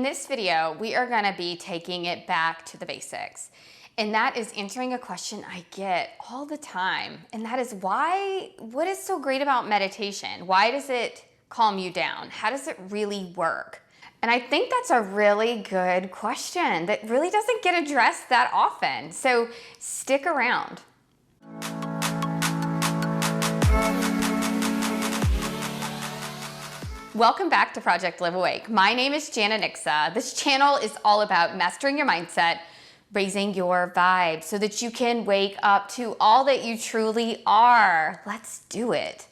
In this video, we are gonna be taking it back to the basics. And that is answering a question I get all the time. And that is what is so great about meditation? Why does it calm you down? How does it really work? And I think that's a really good question that really doesn't get addressed that often. So stick around. Welcome back to Project Live Awake. My name is Jana Nixa. This channel is all about mastering your mindset, raising your vibe so that you can wake up to all that you truly are. Let's do it.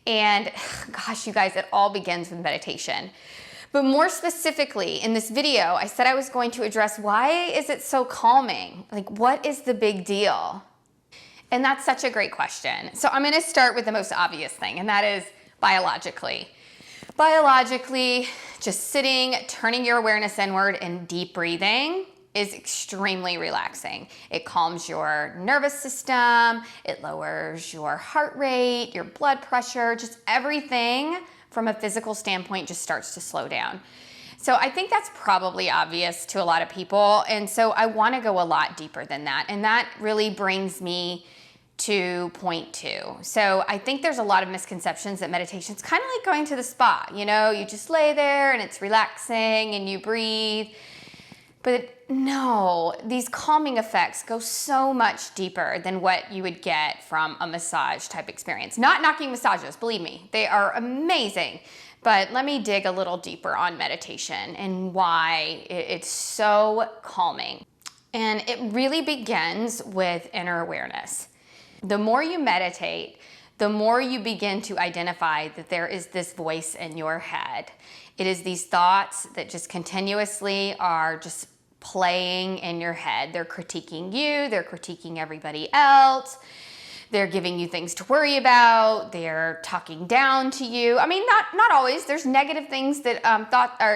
And gosh, you guys, it all begins with meditation. But more specifically, in this video, I said I was going to address why is it so calming? Like, what is the big deal? And that's such a great question. So I'm gonna start with the most obvious thing, and that is biologically. Biologically, just sitting, turning your awareness inward and deep breathing is extremely relaxing. It calms your nervous system, it lowers your heart rate, your blood pressure, just everything from a physical standpoint just starts to slow down. So I think that's probably obvious to a lot of people. And so I wanna go a lot deeper than that. And that really brings me to point two. So I think there's a lot of misconceptions that meditation's kind of like going to the spa. You know, you just lay there and it's relaxing and you breathe. But no, these calming effects go so much deeper than what you would get from a massage type experience. Not knocking massages, believe me, they are amazing. But let me dig a little deeper on meditation and why it's so calming. And it really begins with inner awareness. The more you meditate, the more you begin to identify that there is this voice in your head. It is these thoughts that just continuously are just playing in your head. They're critiquing you, they're critiquing everybody else, they're giving you things to worry about, they're talking down to you. I mean, not always. There's negative things that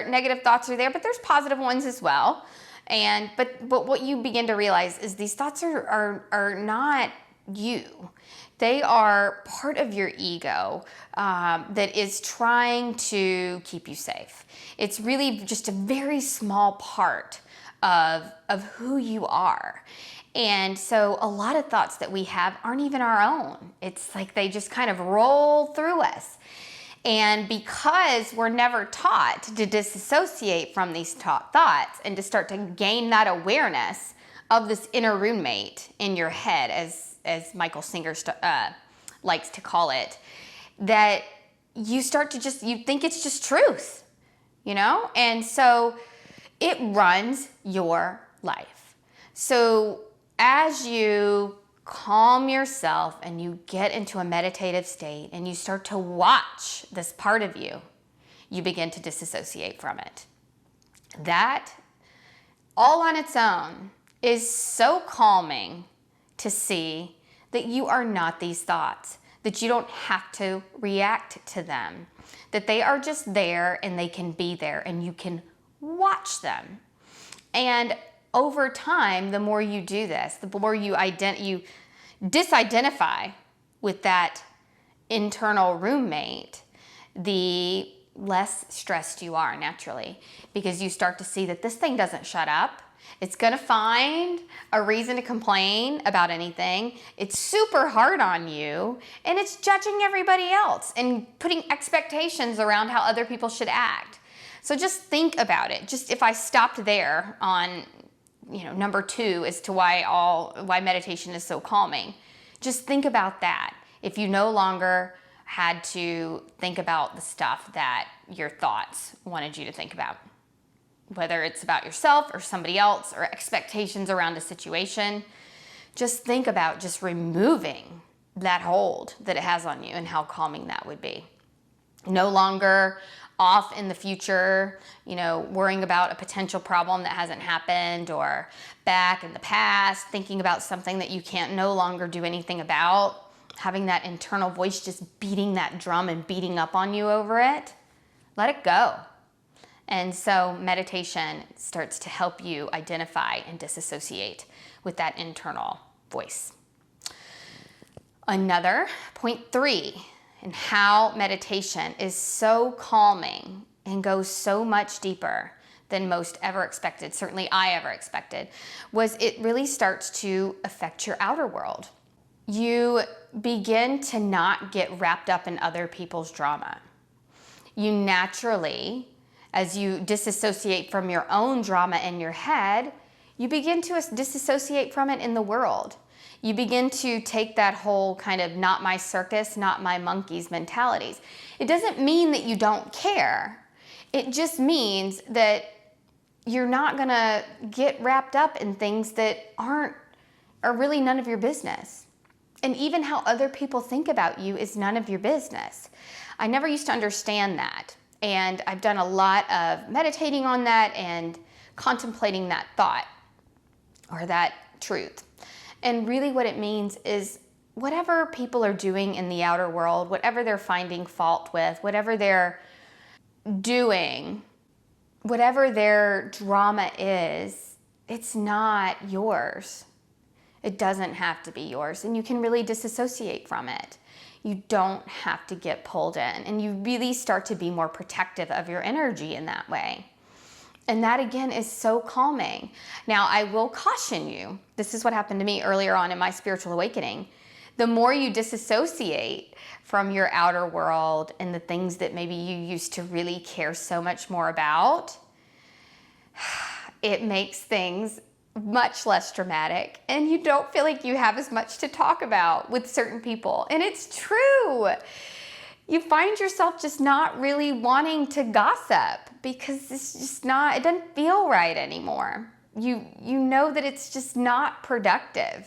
negative thoughts are there, but there's positive ones as well. But what you begin to realize is these thoughts are not you. They are part of your ego that is trying to keep you safe. It's really just a very small part of who you are. And so a lot of thoughts that we have aren't even our own. It's like they just kind of roll through us. And because we're never taught to disassociate from these thoughts and to start to gain that awareness of this inner roommate in your head, as Michael Singer likes to call it, that you start to you think it's just truth, you know? And so it runs your life. So as you calm yourself and you get into a meditative state and you start to watch this part of you, you begin to disassociate from it. That, all on its own, is so calming to see that you are not these thoughts, that you don't have to react to them, that they are just there and they can be there and you can watch them. And over time, the more you do this, the more you disidentify with that internal roommate, the less stressed you are naturally, because you start to see that this thing doesn't shut up. It's gonna find a reason to complain about anything. It's super hard on you, and it's judging everybody else and putting expectations around how other people should act. So just think about it. Just if I stopped there on, number two as to why meditation is so calming, just think about that. If you no longer had to think about the stuff that your thoughts wanted you to think about, whether it's about yourself or somebody else or expectations around a situation, just think about just removing that hold that it has on you and how calming that would be. No longer off in the future, worrying about a potential problem that hasn't happened, or back in the past, thinking about something that you can't no longer do anything about, having that internal voice just beating that drum and beating up on you over it. Let it go. And so meditation starts to help you identify and disassociate with that internal voice. Another, point three, and how meditation is so calming and goes so much deeper than most ever expected, certainly I ever expected, was it really starts to affect your outer world. You begin to not get wrapped up in other people's drama. You naturally, as you disassociate from your own drama in your head, you begin to disassociate from it in the world. You begin to take that whole kind of not my circus, not my monkeys mentalities. It doesn't mean that you don't care. It just means that you're not gonna get wrapped up in things that are really none of your business. And even how other people think about you is none of your business. I never used to understand that. And I've done a lot of meditating on that and contemplating that thought or that truth. And really what it means is whatever people are doing in the outer world, whatever they're finding fault with, whatever they're doing, whatever their drama is, it's not yours. It doesn't have to be yours, and you can really disassociate from it. You don't have to get pulled in, and you really start to be more protective of your energy in that way. And that again is so calming. Now, I will caution you, this is what happened to me earlier on in my spiritual awakening. The more you disassociate from your outer world and the things that maybe you used to really care so much more about, it makes things much less dramatic, and you don't feel like you have as much to talk about with certain people. And it's true. You find yourself just not really wanting to gossip because it's just not, it doesn't feel right anymore. You know that it's just not productive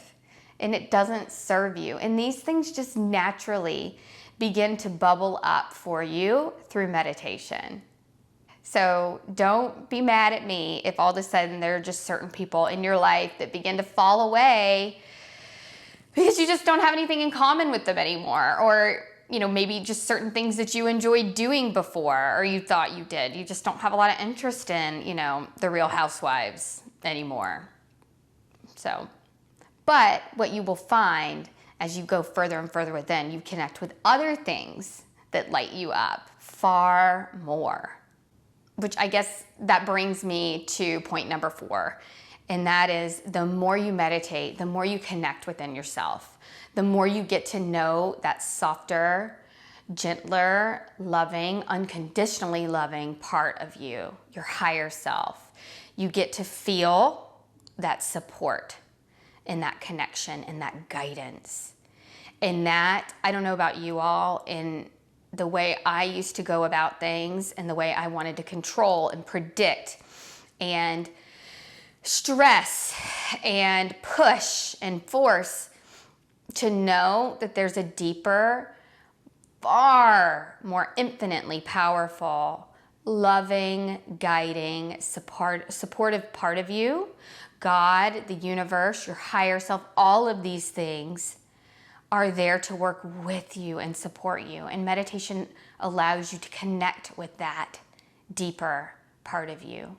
and it doesn't serve you. And these things just naturally begin to bubble up for you through meditation. So don't be mad at me if all of a sudden there are just certain people in your life that begin to fall away because you just don't have anything in common with them anymore. Or, maybe just certain things that you enjoyed doing before or you thought you did. You just don't have a lot of interest in, the Real Housewives anymore. But what you will find as you go further and further within, you connect with other things that light you up far more. Which I guess that brings me to point number 4. And that is the more you meditate, the more you connect within yourself, the more you get to know that softer, gentler, loving, unconditionally loving part of you, your higher self. You get to feel that support and that connection and that guidance. And that, I don't know about you all, in the way I used to go about things and the way I wanted to control and predict and stress and push and force, to know that there's a deeper, far more infinitely powerful, loving, guiding, supportive part of you, God, the universe, your higher self, all of these things are there to work with you and support you. And meditation allows you to connect with that deeper part of you.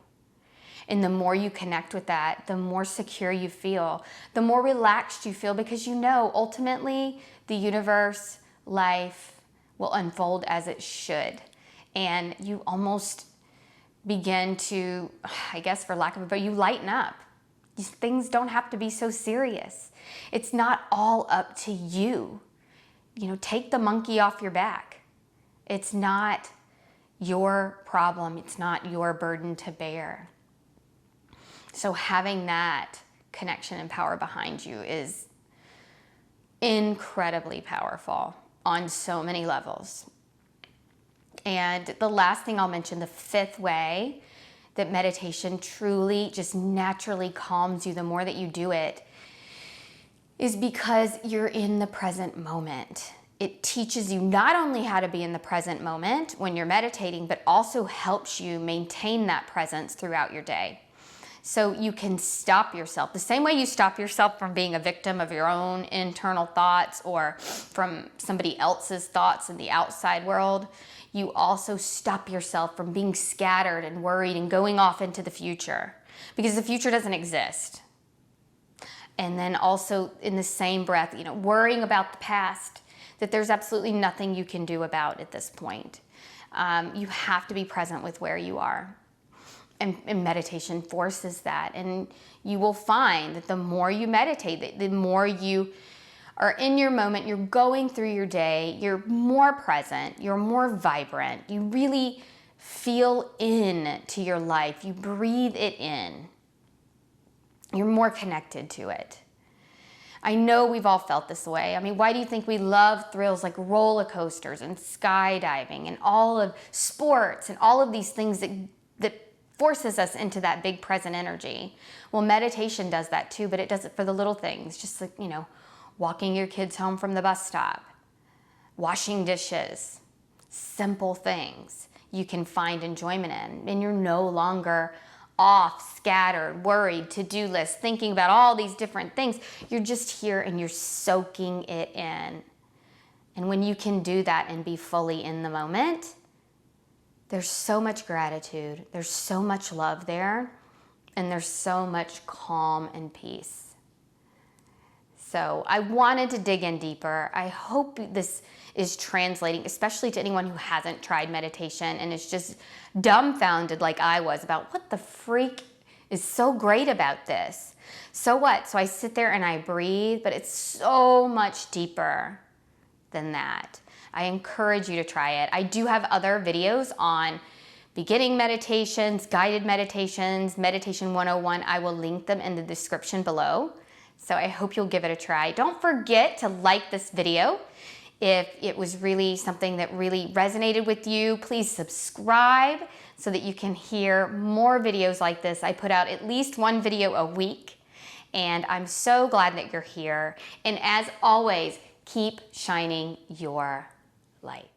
And the more you connect with that, the more secure you feel, the more relaxed you feel, because ultimately the universe, life will unfold as it should. And you almost begin to, I guess for lack of a better, you lighten up. Things don't have to be so serious. It's not all up to you. Take the monkey off your back. It's not your problem. It's not your burden to bear. So having that connection and power behind you is incredibly powerful on so many levels. And the last thing I'll mention, the 5th way that meditation truly just naturally calms you the more that you do it, is because you're in the present moment. It teaches you not only how to be in the present moment when you're meditating, but also helps you maintain that presence throughout your day. So you can stop yourself. The same way you stop yourself from being a victim of your own internal thoughts or from somebody else's thoughts in the outside world, you also stop yourself from being scattered and worried and going off into the future, because the future doesn't exist. And then also in the same breath, worrying about the past that there's absolutely nothing you can do about at this point. You have to be present with where you are. And meditation forces that. And you will find that the more you meditate, the more you are in your moment, you're going through your day, you're more present, you're more vibrant, you really feel in to your life, you breathe it in, you're more connected to it. I know we've all felt this way. I mean, why do you think we love thrills like roller coasters and skydiving and all of sports and all of these things that forces us into that big present energy? Well, meditation does that too, but it does it for the little things, just like, walking your kids home from the bus stop, washing dishes, simple things you can find enjoyment in, and you're no longer off, scattered, worried, to-do lists, thinking about all these different things. You're just here and you're soaking it in. And when you can do that and be fully in the moment, there's so much gratitude, there's so much love there, and there's so much calm and peace. So I wanted to dig in deeper. I hope this is translating, especially to anyone who hasn't tried meditation and is just dumbfounded like I was about what the freak is so great about this. So what? So I sit there and I breathe, but it's so much deeper than that. I encourage you to try it. I do have other videos on beginning meditations, guided meditations, Meditation 101. I will link them in the description below. So I hope you'll give it a try. Don't forget to like this video. If it was really something that really resonated with you, please subscribe so that you can hear more videos like this. I put out at least one video a week, and I'm so glad that you're here. And as always, keep shining your light.